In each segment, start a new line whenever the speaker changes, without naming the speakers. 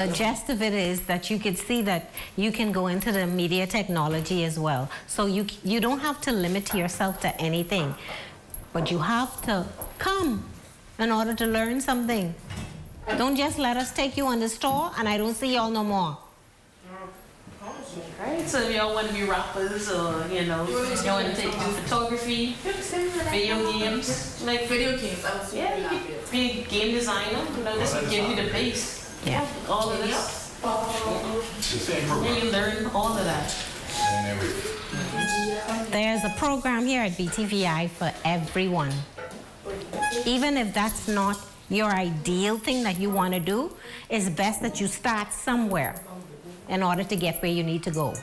The gist of it is that you could see that you can go into the media technology as well. So you don't have to limit yourself to anything, but you have to come in order to learn something. Don't just let us take you on the store and I don't see y'all no more.
Right, so if y'all want to be rappers or, you know, y'all want to do photography, video games, like
Video games, I was
yeah, you could be a game designer, you know, this will give you the base.
Yeah.
All of this. And you learn all of that.
There's a program here at BTVI for everyone. Even if that's not your ideal thing that you want to do, it's best that you start somewhere in order to get where you need to go.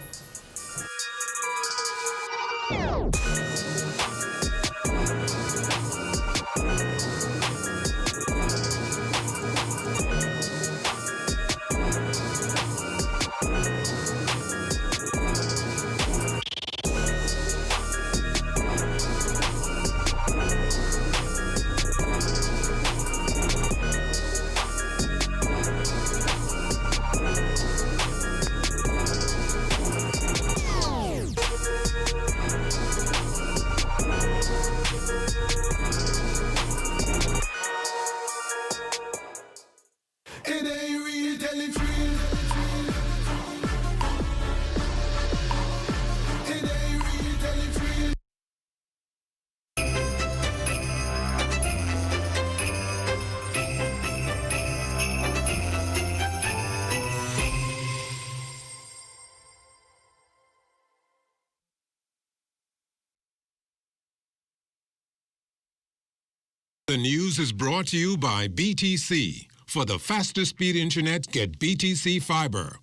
The news is brought to you by BTC. For the fastest speed internet, get BTC Fiber.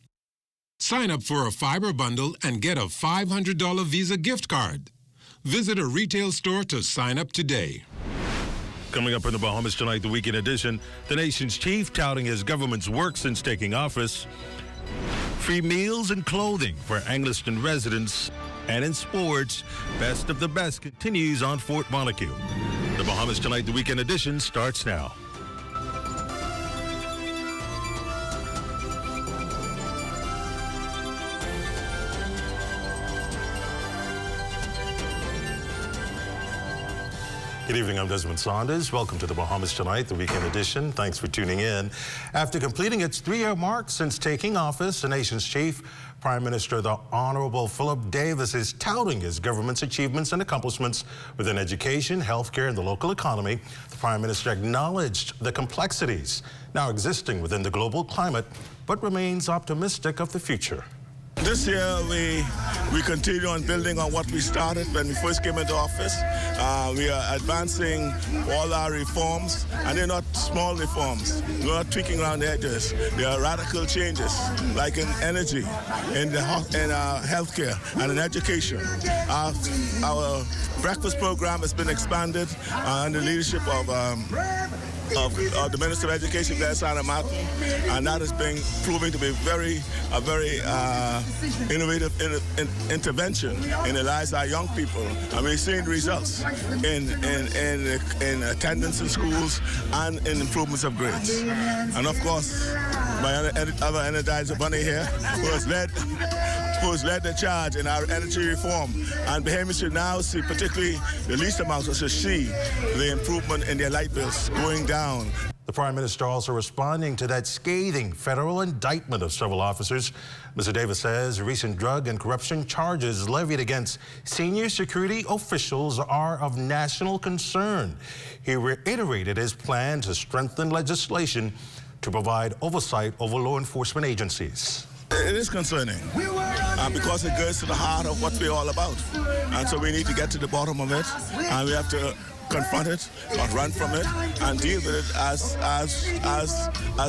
Sign up for a fiber bundle and get a $500 Visa gift card. Visit a retail store to sign up today.
Coming up in the Bahamas tonight, the weekend edition, the nation's chief touting his government's work since taking office. Free meals and clothing for Angliston residents. And in sports, best of the best continues on Fort Monaco. The Bahamas Tonight, the weekend edition, starts now. Good evening, I'm Desmond Saunders. Welcome to the Bahamas Tonight, the weekend edition. Thanks for tuning in. After completing its 3-year mark since taking office, the nation's chief, Prime Minister, the Honorable Philip Davis, is touting his government's achievements and accomplishments within education, healthcare, and the local economy. The Prime Minister acknowledged the complexities now existing within the global climate, but remains optimistic of the future.
This year, we continue on building on what we started when we first came into office. We are advancing all our reforms, and they're not small reforms. We're not tweaking around the edges. They are radical changes, like in energy, in healthcare, and in education. Our breakfast program has been expanded under the leadership of the Minister of Education, Santa Martin, and that is proving to be a very innovative intervention in the lives of our young people. And we're seeing results in attendance in schools and in improvements of grades. And of course, my other Energizer Bunny here, who has led the charge in our energy reform. And Bahamians should now see, particularly the least amount, should see the improvement in their light bills going down.
The Prime Minister also responding to that scathing federal indictment of several officers. Mr. Davis says recent drug and corruption charges levied against senior security officials are of national concern. He reiterated his plan to strengthen legislation to provide oversight over law enforcement agencies.
It is concerning because it goes to the heart of what we're all about. And so we need to get to the bottom of it, and we have to confront it, not run from it, and deal with it as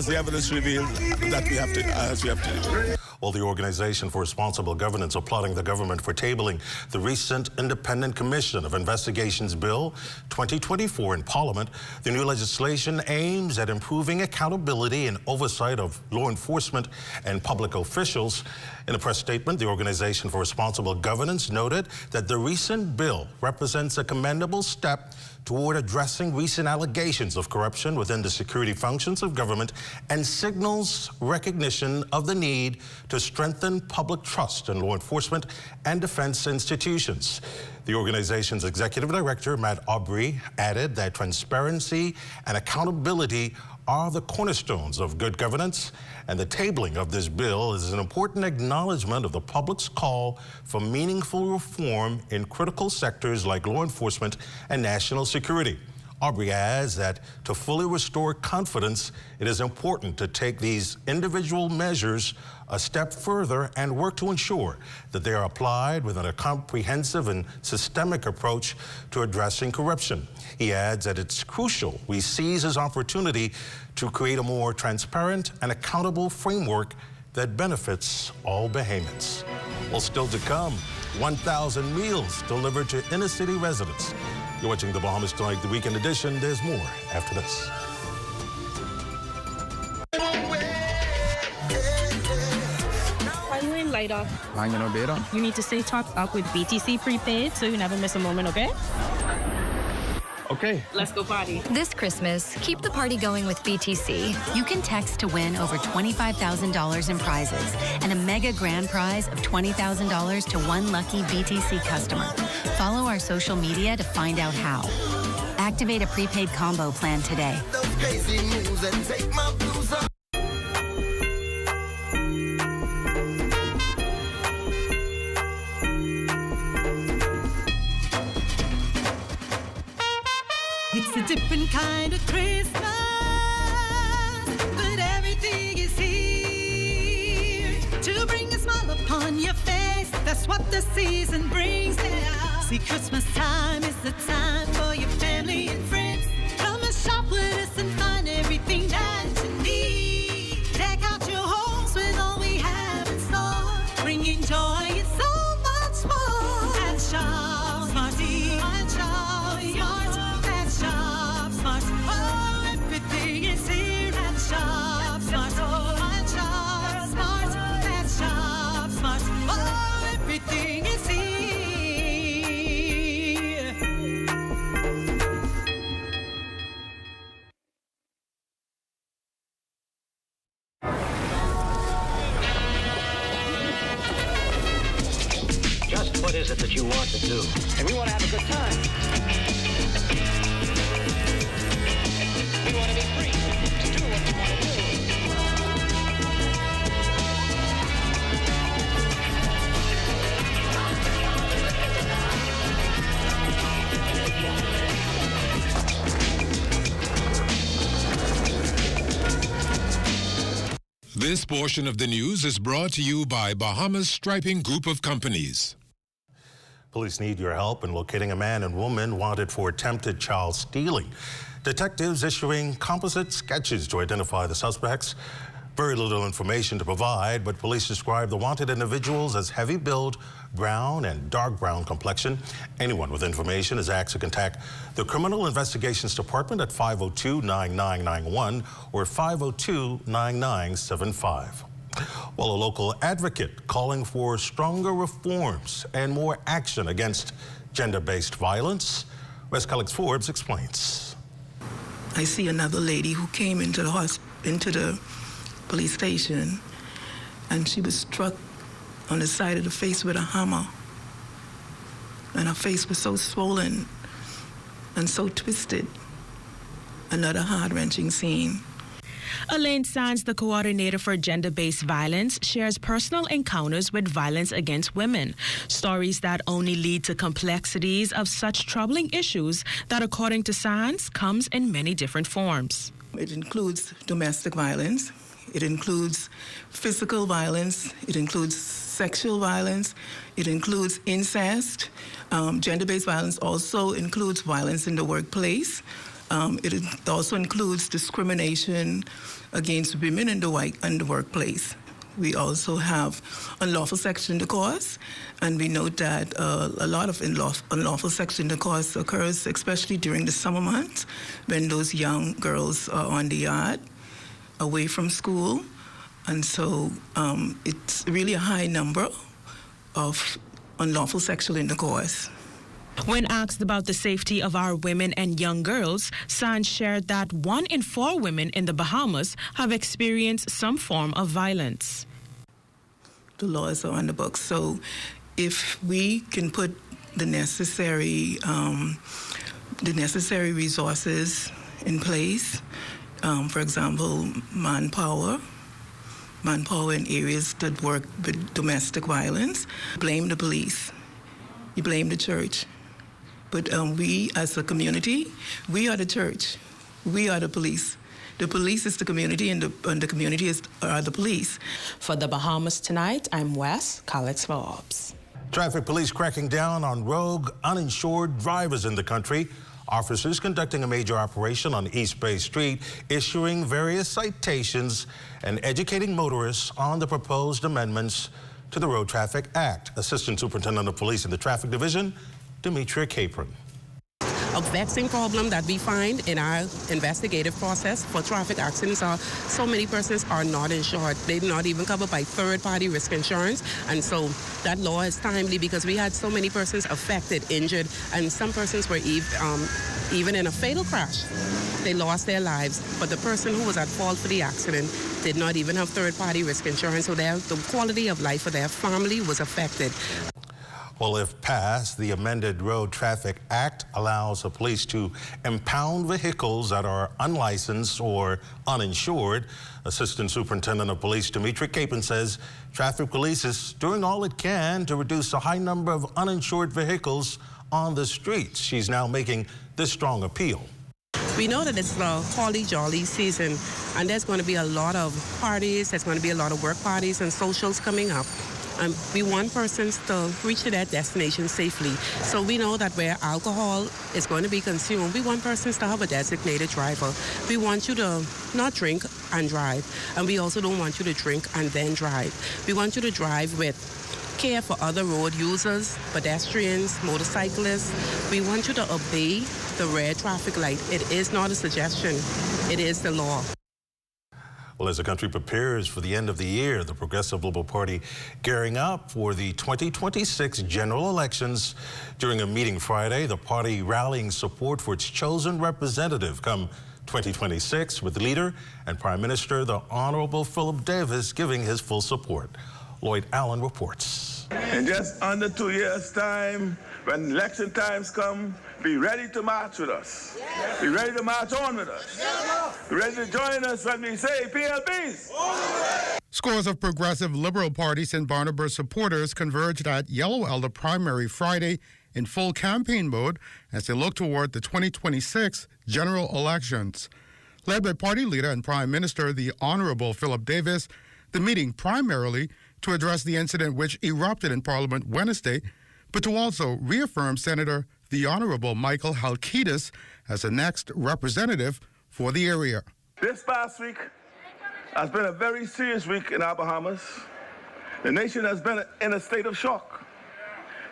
the evidence reveals that we have to do.
Well, the Organization for Responsible Governance applauding the government for tabling the recent Independent Commission of Investigations Bill 2024 in Parliament. The new legislation aims at improving accountability and oversight of law enforcement and public officials. In a press statement, the Organization for Responsible Governance noted that the recent bill represents a commendable step toward addressing recent allegations of corruption within the security functions of government and signals recognition of the need to strengthen public trust in law enforcement and defense institutions. The organization's executive director, Matt Aubrey, added that transparency and accountability are the cornerstones of good governance, and the tabling of this bill is an important acknowledgement of the public's call for meaningful reform in critical sectors like law enforcement and national security. Aubrey adds that to fully restore confidence, it is important to take these individual measures a step further and work to ensure that they are applied within a comprehensive and systemic approach to addressing corruption. He adds that it's crucial we seize this opportunity to create a more transparent and accountable framework that benefits all Bahamians. Well, still to come, 1,000 meals delivered to inner city residents. You're watching the Bahamas Tonight, the weekend edition. There's more after this.
Are you in light up?
Hanging no data.
You need to stay topped up with BTC prepaid so you never miss a moment, okay?
Okay.
Let's go party.
This Christmas, keep the party going with BTC. You can text to win over $25,000 in prizes and a mega grand prize of $20,000 to one lucky BTC customer. Follow our social media to find out how. Activate a prepaid combo plan today.
It's a different kind of Christmas, but everything is here to bring a smile upon your face. That's what the season brings. Yeah. See, Christmas time is the time for your family and friends. Come and shop with us and find everything that you need. Deck out your homes with all we have in store, bringing joy and so much more. And shop Smarty, and shop Smart. Smart. Oh, everything is here at Shop Smart. At Shop Smart. At Shop Smart. Oh, everything is here.
Just what is it that you want to do? And we want to have a good time. We want to be free to do what we want to do.
This portion of the news is brought to you by Bahamas Striping Group of Companies.
Police need your help in locating a man and woman wanted for attempted child stealing. Detectives issuing composite sketches to identify the suspects. Very little information to provide, but police describe the wanted individuals as heavy build, brown and dark brown complexion. Anyone with information is asked to contact the Criminal Investigations Department at 502-9991 or 502-9975. Well, a local advocate calling for stronger reforms and more action against gender-based violence. West Calix Forbes explains.
I see another lady who came into the police station, and she was struck on the side of the face with a hammer, and her face was so swollen and so twisted. Another heart-wrenching scene.
Elaine Sands, the coordinator for gender-based violence, shares personal encounters with violence against women. Stories that only lead to complexities of such troubling issues that, according to Sands, comes in many different forms.
It includes domestic violence. It includes physical violence. It includes sexual violence. It includes incest. Gender-based violence also includes violence in the workplace. It also includes discrimination against women in the workplace. We also have unlawful sexual intercourse, and we note that a lot of unlawful sexual intercourse occurs, especially during the summer months, when those young girls are on the yard, away from school. And so it's really a high number of unlawful sexual intercourse.
When asked about the safety of our women and young girls, Sands shared that 1 in 4 women in the Bahamas have experienced some form of violence.
The laws are on the books, so if we can put the necessary resources in place, for example, manpower in areas that work with domestic violence, blame the police, you blame the church. But we, as a community, we are the church. We are the police. The police is the community, and the community are the police.
For the Bahamas Tonight, I'm Wes Collins Forbes.
Traffic police cracking down on rogue, uninsured drivers in the country. Officers conducting a major operation on East Bay Street, issuing various citations and educating motorists on the proposed amendments to the Road Traffic Act. Assistant Superintendent of Police in the Traffic Division, Demetria Capron.
A vexing problem that we find in our investigative process for traffic accidents are so many persons are not insured. They're not even covered by third-party risk insurance. And so that law is timely because we had so many persons affected, injured, and some persons were even in a fatal crash. They lost their lives, but the person who was at fault for the accident did not even have third-party risk insurance, so the quality of life for their family was affected.
Well, if passed, the amended Road Traffic Act allows the police to impound vehicles that are unlicensed or uninsured. Assistant Superintendent of Police Demetria Capon says traffic police is doing all it can to reduce the high number of uninsured vehicles on the streets. She's now making this strong appeal.
We know that it's the holly jolly season, and there's going to be a lot of parties, there's going to be a lot of work parties and socials coming up. We want persons to reach to their destination safely. So we know that where alcohol is going to be consumed, we want persons to have a designated driver. We want you to not drink and drive. And we also don't want you to drink and then drive. We want you to drive with care for other road users, pedestrians, motorcyclists. We want you to obey the red traffic light. It is not a suggestion. It is the law.
Well, as the country prepares for the end of the year, the Progressive Liberal Party gearing up for the 2026 general elections. During a meeting Friday, the party rallying support for its chosen representative come 2026, with leader and Prime Minister, the Honorable Philip Davis, giving his full support. Lloyd Allen reports.
In just under 2 years' time, when election times come, be ready to march with us. Yes. Be ready to march on with us. Yes. Be ready to join us when we say PLBs.
Scores of Progressive Liberal Party St. Barnabas supporters converged at Yellow Elder Primary Friday in full campaign mode as they look toward the 2026 general elections. Led by party leader and Prime Minister, the Honorable Philip Davis, the meeting primarily to address the incident which erupted in Parliament Wednesday, but to also reaffirm Senator the Honorable Michael Halkitis as the next representative for the area.
This past week has been a very serious week in our Bahamas. The nation has been in a state of shock.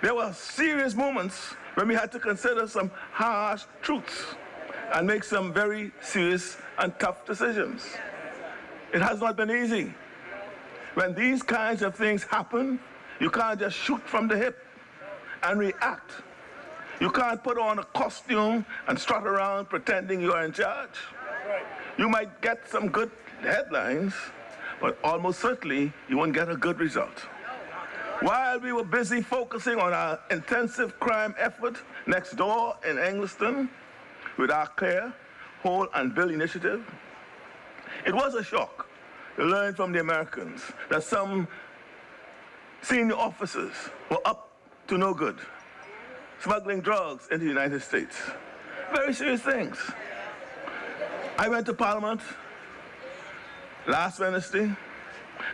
There were serious moments when we had to consider some harsh truths and make some very serious and tough decisions. It has not been easy. When these kinds of things happen, you can't just shoot from the hip and react. You can't put on a costume and strut around pretending you're in charge. You might get some good headlines, but almost certainly you won't get a good result. While we were busy focusing on our intensive crime effort next door in Engliston with our Clear, Hold and Build initiative, it was a shock to learn from the Americans that some senior officers were up to no good, smuggling drugs into the United States. Very serious things. I went to Parliament last Wednesday,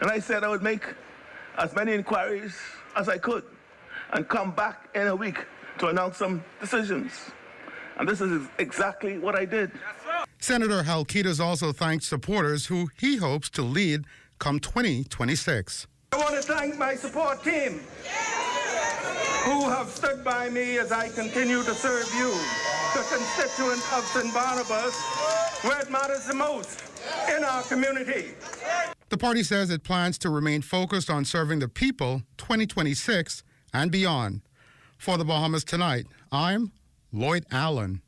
and I said I would make as many inquiries as I could and come back in a week to announce some decisions. And this is exactly what I did.
Senator Halkitis also thanked supporters who he hopes to lead come 2026.
I want to thank my support team who have stood by me as I continue to serve you, the constituent of St. Barnabas, where it matters the most in our community.
The party says it plans to remain focused on serving the people 2026 and beyond. For the Bahamas Tonight, I'm Lloyd Allen.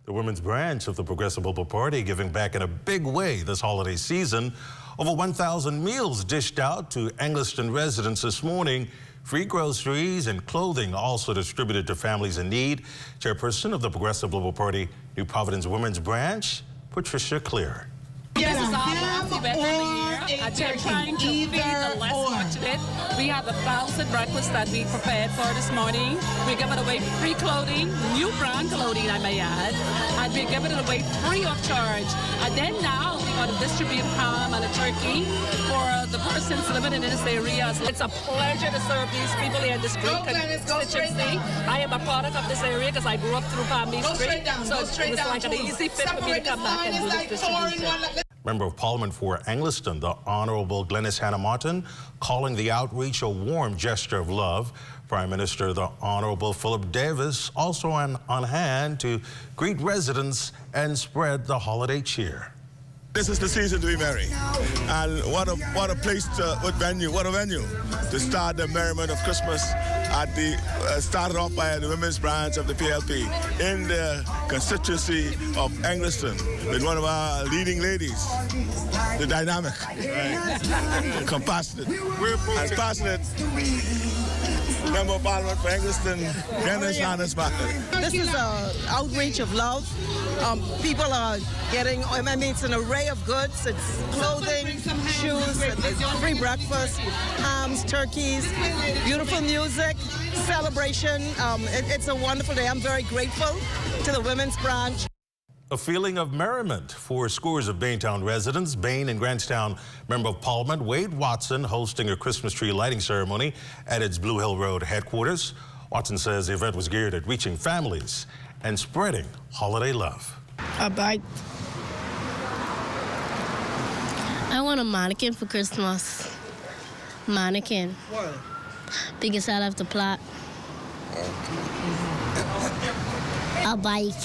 The women's branch of the Progressive Liberal Party giving back in a big way this holiday season. Over 1,000 meals dished out to Angliston residents this morning. Free groceries and clothing also distributed to families in need. Chairperson of the Progressive Liberal Party New Providence Women's Branch, Patricia Clear.
This is our last event of the year. And we're trying to feed the less fortunate. We have 1,000 breakfasts that we prepared for this morning. We're giving away free clothing, new brand clothing, I may add, and we're giving it away free of charge. And then now we're going to distribute ham and a turkey for the persons living in this area. So it's a pleasure to serve these people here in this great constituency. I am a product of this area because I grew up through Palm Beach Street, so it was like an easy fit for me to come back and do this distribution.
Member of Parliament for Angliston, the Honorable Glenys Hannah Martin, calling the outreach a warm gesture of love. Prime Minister, the Honorable Philip Davis, also on hand to greet residents and spread the holiday cheer.
This is the season to be merry, and what a place what a venue to start the merriment of Christmas at the started off by the women's branch of the PLP in the constituency of Angliston with one of our leading ladies, the dynamic, right, compassionate, and passionate Member of Parliament for Angliston, Glenys Hannah Martin.
This is an outreach of love. People are getting, I mean, it's an array of goods. It's clothing, shoes, it's free breakfast, hams, turkeys, beautiful music, celebration. It's a wonderful day. I'm very grateful to the Women's Branch.
A feeling of merriment for scores of Baintown residents. Bain and Grantstown Member of Parliament Wade Watson hosting a Christmas tree lighting ceremony at its Blue Hill Road headquarters. Watson says the event was geared at reaching families and spreading holiday love.
A bike. I want a mannequin for Christmas. Mannequin.
Why?
Because I love the plot.
A bike.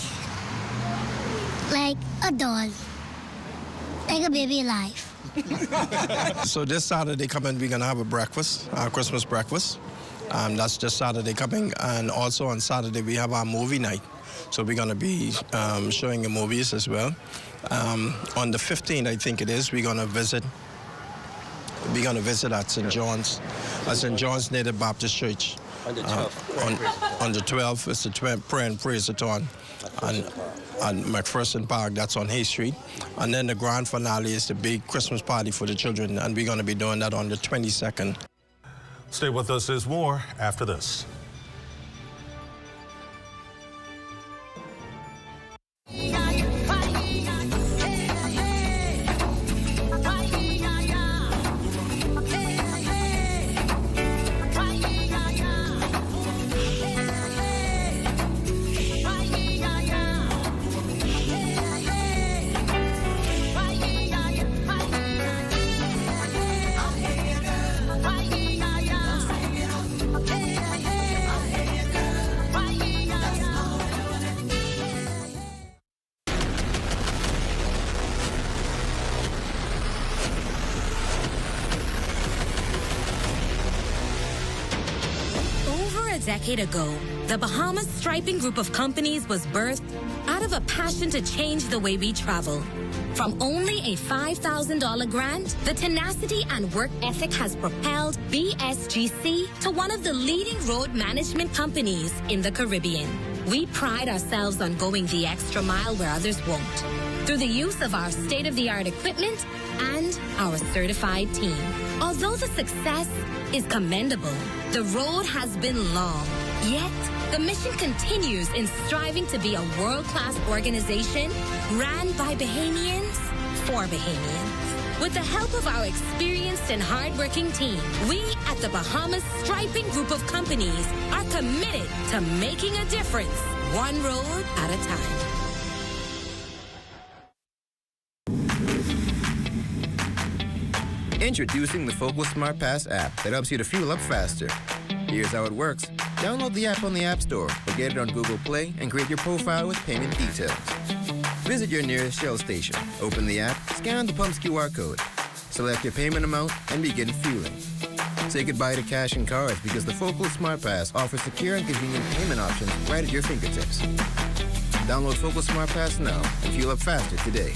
Like a doll. Like a baby alive.
So this Saturday coming, we're gonna have a breakfast, our Christmas breakfast. That's just Saturday coming, and also on Saturday we have our movie night. So we're gonna be showing the movies as well. On the 15th, I think it is, we're gonna visit at St. John's, Native Baptist Church. On the 12th. On the 12th, it's the prayer and praise-a-thon. On McPherson Park, that's on Hay Street. And then the grand finale is the big Christmas party for the children, and we're going to be doing that on the 22nd.
Stay with us, there's more after this.
A decade ago, the Bahamas Striping Group of companies was birthed out of a passion to change the way we travel. From only a $5,000 grant, the tenacity and work ethic has propelled BSGC to one of the leading road management companies in the Caribbean. We pride ourselves on going the extra mile where others won't, through the use of our state-of-the-art equipment and our certified team. Although the success is commendable, the road has been long. Yet, the mission continues in striving to be a world-class organization ran by Bahamians for Bahamians. With the help of our experienced and hardworking team, we at the Bahamas Striping Group of companies are committed to making a difference, one road at a time.
Introducing the Focal Smart Pass app that helps you to fuel up faster. Here's how it works. Download the app on the App Store or get it on Google Play and create your profile with payment details. Visit your nearest Shell station, open the app, scan the pump's QR code, select your payment amount, and begin fueling. Say goodbye to cash and cards because the Focal Smart Pass offers secure and convenient payment options right at your fingertips. Download Focal Smart Pass now and fuel up faster today.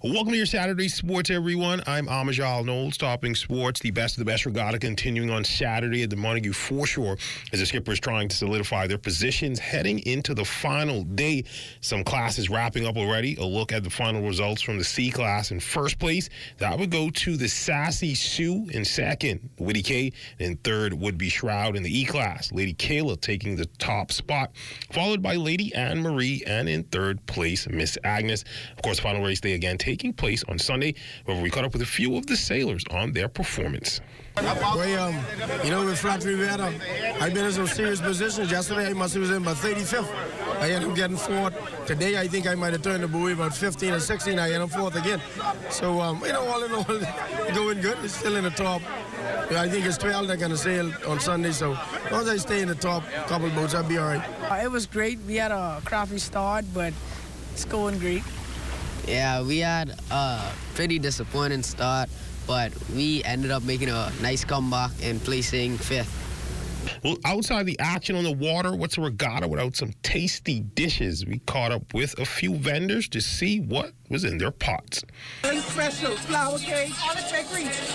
Welcome to your Saturday Sports, everyone. I'm Amajal Knowles, topping sports. The best of the best regatta continuing on Saturday at the Montague Foreshore as the skippers trying to solidify their positions heading into the final day. Some classes wrapping up already. A look at the final results from the C class in first place. That would go to the Sassy Sue in second, Witty K, and third would be Shroud in the E class. Lady Kayla taking the top spot, followed by Lady Anne Marie, and in third place, Miss Agnes. Of course, final race day again taking place on Sunday, where we caught up with a few of the sailors on their performance.
Well, with Flat Riviera, I've been in some serious positions. Yesterday, I must have was in about 35th. I ended up getting fourth. Today, I think I might have turned the buoy about 15 or 16. I ended up fourth again. So, all in all, going good. It's still in the top. I think it's 12 that are going to sail on Sunday. So, as long as I stay in the top couple boats, I'll be all right.
It was great. We had a crappy start, but it's going great.
Yeah, we had a pretty disappointing start, but we ended up making a nice comeback and placing fifth.
Well, outside the action on the water, what's a regatta without some tasty dishes? We caught up with a few vendors to see what was in their pots.
Very special flour cake,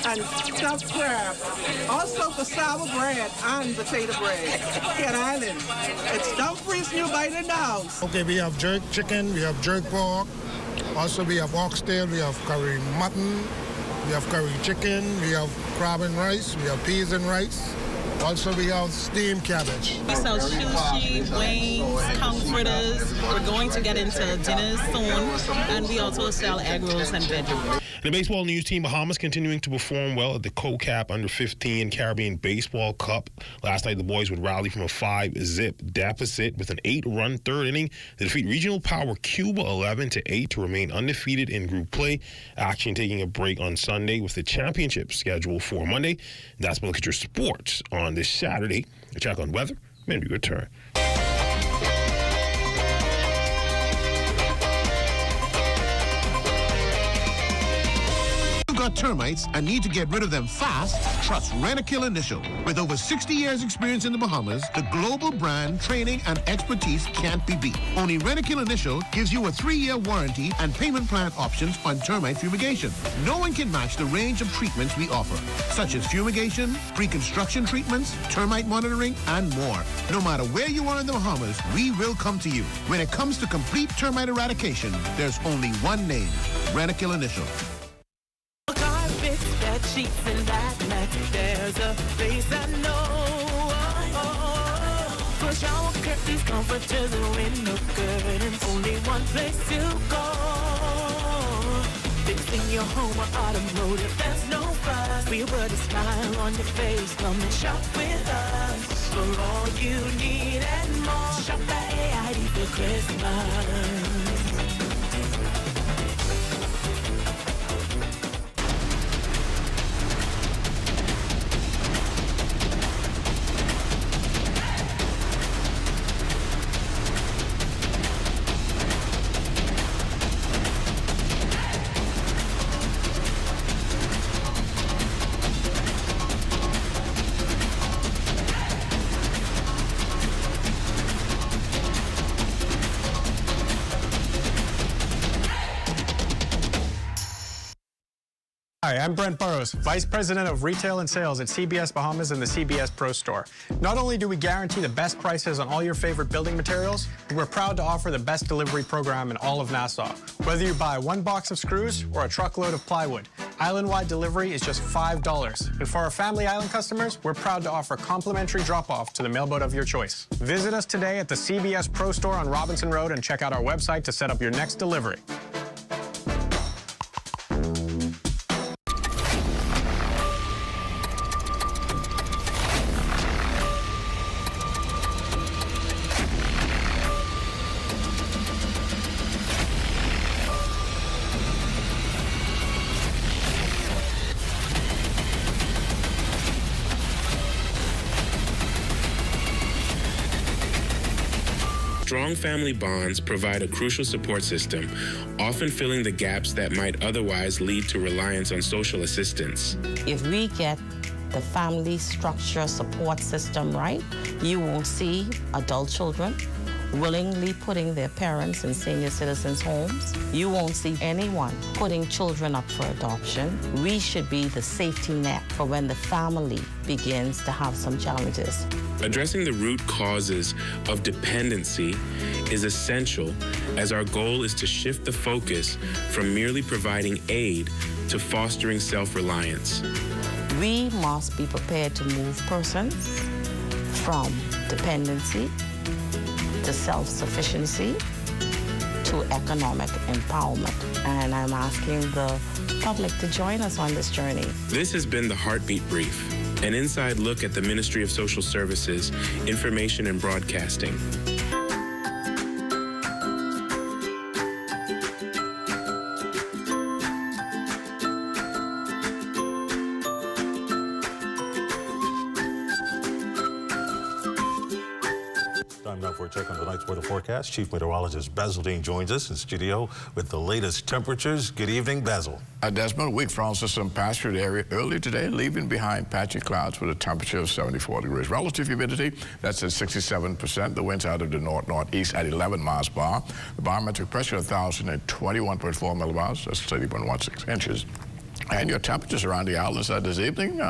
and stuffed crab. Also for sour bread and potato bread. Cat Island. It's Dumfries New Bite in the house.
Okay, we have jerk chicken, we have jerk pork. Also, we have oxtail, we have curry mutton, we have curry chicken, we have crab and rice, we have peas and rice. Also, we have steamed cabbage.
We sell sushi, wings, tongue fritters. We're going to get into dinners soon, and we also sell egg rolls and veg rolls.
The baseball news team Bahamas continuing to perform well at the COCAP Under-15 Caribbean Baseball Cup. Last night, the boys would rally from a 5-zip deficit with an 8-run third inning to defeat regional power Cuba 11-8 to remain undefeated in group play. Action taking a break on Sunday with the championship scheduled for Monday. That's a look at your sports on this Saturday. A check on weather, when we return.
Got termites and need to get rid of them fast? Trust Rent-A-Kill Initial. With over 60 years experience in the Bahamas, the global brand, training, and expertise can't be beat. Only Rent-A-Kill Initial gives you a 3-year warranty and payment plan options on termite fumigation. No one can match the range of treatments we offer, such as fumigation, pre-construction treatments, termite monitoring, and more. No matter where you are in the Bahamas, we will come to you. When it comes to complete termite eradication, there's only one name, Rent-A-Kill Initial.
Bed sheets and that mat, there's a place I know. For shower curtains, comforters, and window curtains, only one place to go. Fixing your home or automotive, there's no fuss. We put a smile on your face, come and shop with us. For all you need and more, shop at AID for Christmas.
Hi, I'm Brent Burrows, Vice President of Retail and Sales at CBS Bahamas and the CBS Pro Store. Not only do we guarantee the best prices on all your favorite building materials, but we're proud to offer the best delivery program in all of Nassau. Whether you buy one box of screws or a truckload of plywood, island-wide delivery is just $5. And for our Family Island customers, we're proud to offer complimentary drop-off to the mailboat of your choice. Visit us today at the CBS Pro Store on Robinson Road and check out our website to set up your next delivery.
Strong family bonds provide a crucial support system, often filling the gaps that might otherwise lead to reliance on social assistance.
If we get the family structure support system right, you won't see adult children willingly putting their parents in senior citizens' homes. You won't see anyone putting children up for adoption. We should be the safety net for when the family begins to have some challenges.
Addressing the root causes of dependency is essential, as our goal is to shift the focus from merely providing aid to fostering self-reliance.
We must be prepared to move persons from dependency to self-sufficiency to economic empowerment. And I'm asking the public to join us on this journey.
This has been the Heartbeat Brief, an inside look at the Ministry of Social Services, Information and Broadcasting.
Time now for a check on tonight's weather forecast. Chief Meteorologist Basil Dean joins us in studio with the latest temperatures. Good evening, Basil.
Desmond, weak front system passed through the area early today, leaving behind patchy clouds with a temperature of 74 degrees. Relative humidity, that's at 67%. The winds out of the north-northeast at 11 miles per hour. The barometric pressure, 1,021.4 millibars, that's 30.16 inches. And your temperatures around the islands this evening,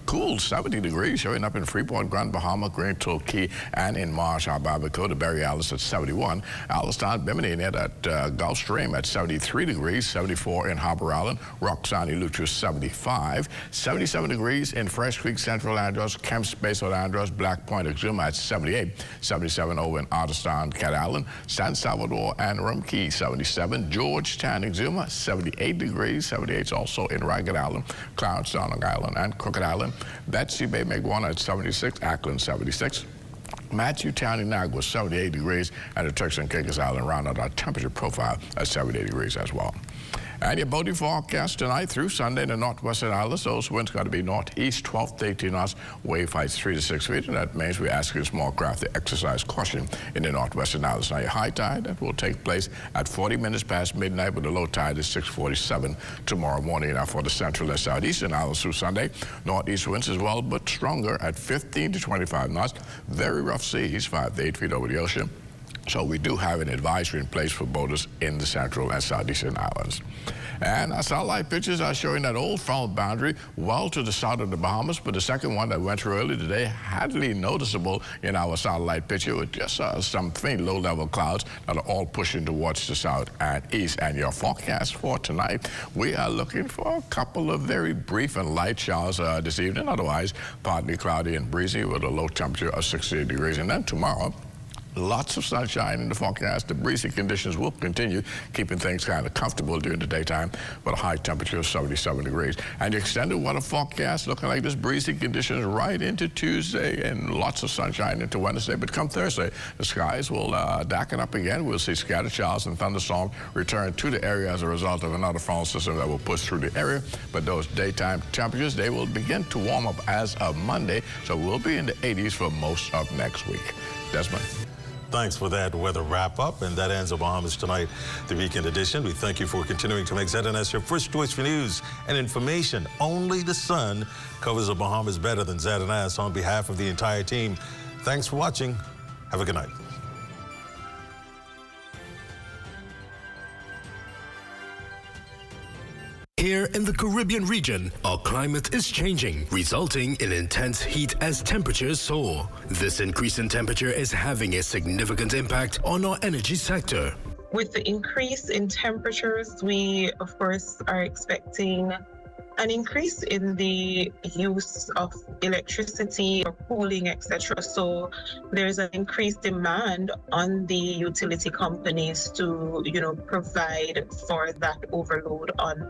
cool 70 degrees, showing up in Freeport, Grand Bahama, Grand Torquay, and in Marsh, Barbacoa, the Berry Islands at 71. Allenstown, Bimini, near that Gulfstream at 73 degrees, 74 in Harbor Island, Roxanne, Lucha 75, 77 degrees in Fresh Creek, Central Andros, Kemp's Base of Andros, Black Point, Exuma at 78, 77 over in Otterstown, Cat Island, San Salvador, and Rumkey, 77, Georgetown, Exuma, 78 degrees, 78 also in Ragged Island, Clarence, Long Island, and Crooked Island. Betsy Bay, Meguana at 76, Ackland 76. Matthew Town in Nagua 78 degrees, and the Turks and Caicos Island round out our temperature profile at 78 degrees as well. And your boating forecast tonight through Sunday in the northwestern islands. Those winds got to be northeast 12 to 18 knots, wave heights 3 to 6 feet, and that means we're asking small craft to exercise caution in the northwestern islands. Now your high tide that will take place at 40 minutes past midnight, with the low tide is 6:47 tomorrow morning. Now for the central and southeastern islands through Sunday, northeast winds as well, but stronger at 15 to 25 knots. Very rough seas, 5 to 8 feet over the ocean. So we do have an advisory in place for boaters in the central and southeastern islands. And our satellite pictures are showing that old front boundary well to the south of the Bahamas, but the second one that went through early today, hardly noticeable in our satellite picture, with just some faint low-level clouds that are all pushing towards the south and east. And your forecast for tonight, we are looking for a couple of very brief and light showers this evening, otherwise partly cloudy and breezy with a low temperature of 68 degrees. And then tomorrow, lots of sunshine in the forecast. The breezy conditions will continue, keeping things kind of comfortable during the daytime with a high temperature of 77 degrees. And the extended weather forecast looking like this breezy conditions right into Tuesday and lots of sunshine into Wednesday. But come Thursday, the skies will darken up again. We'll see scattered showers and thunderstorms return to the area as a result of another frontal system that will push through the area. But those daytime temperatures, they will begin to warm up as of Monday. So we'll be in the 80s for most of next week. Desmond.
Thanks for that weather wrap-up, and that ends the Bahamas Tonight, the weekend edition. We thank you for continuing to make ZNS your first choice for news and information. Only the sun covers the Bahamas better than ZNS. On behalf of the entire team, thanks for watching. Have a good night.
Here in the Caribbean region, our climate is changing, resulting in intense heat as temperatures soar. This increase in temperature is having a significant impact on our energy sector.
With the increase in temperatures, we, of course, are expecting an increase in the use of electricity or cooling, etc. So there's an increased demand on the utility companies to, provide for that overload on